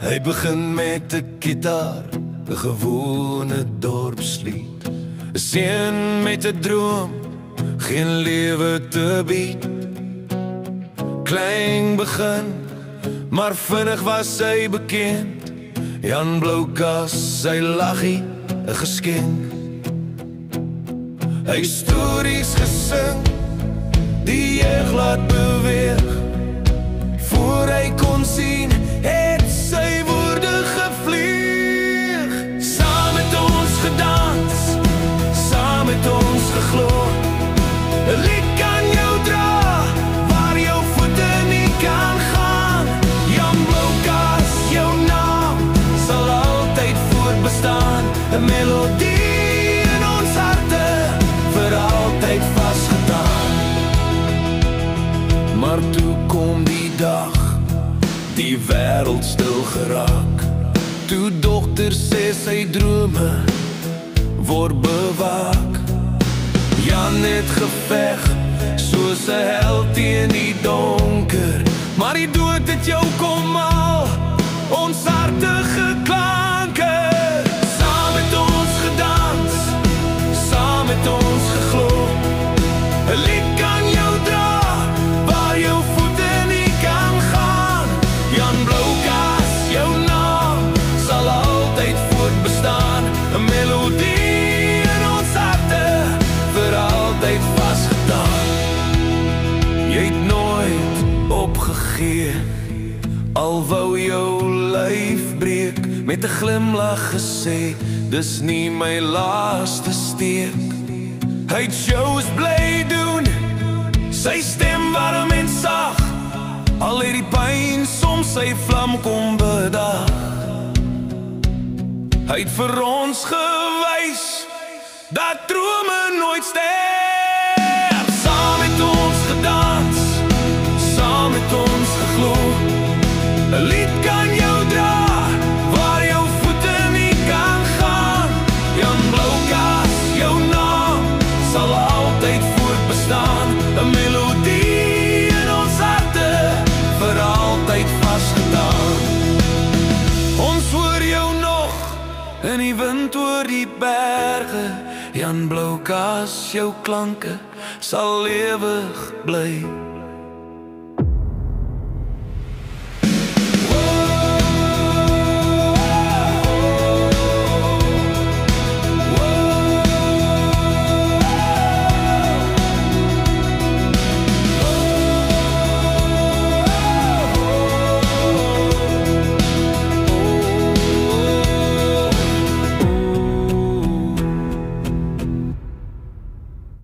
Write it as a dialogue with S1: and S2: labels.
S1: Hy begin met 'n gitaar, 'n gewone dorpslied. 'n Seun met 'n droom, geen lewe te bied. Klein begin, maar vinnig was hy bekend. Jan Bloukas, sy laggie, 'n geskenk. Hy stories gesing, die jeug laat beweeg. Voor hy kon sien, het sy woorde gevlieg. Saam met ons gedans, saam met ons geglo. 'n lied kan jou dra, waar jou voete nie kan gaan. Jan Bloukas, jou naam, sal altyd voortbestaan. 'n melodie in ons harte, vir altyd vasgedaan. Maar toe kom die dag, die wêreld stil geraak. Toe dokter sê sy drome word bewaak. Jan het geveg, soos 'n held teen die donker. Maar die dood het jou kom al, ons hartige klanke. Saam met ons gedans, saam met ons geglo. 'n lied kan jou dra, waar jou voete nie kan gaan. Jan Bloukas, jou naam, sal altyd voortbestaan. 'n melodie in ons harte, vir altyd vasgedaan. Jy het nooit opgegee, al wou jou lyf breek. Met 'n glimlag gesê, dis nie my laaste steek. Hy het shows bly doen, sy stem warm en sag. Al het die pyn soms sy vlam kom bedag. Hy het vir ons gewys, dat drome nooit sterf. Saam met ons gedans, saam met ons geglo. 'n lied kan jou dra, waar jou voete nie kan gaan. Jan Bloukas, jou naam, sal altyd voortbestaan. 'n melodie in ons harte, vir altyd vasgedaan. Ons hoor jou nog, in die wind oor die berge. Jan Bloukas, jou klanke sal ewig bly.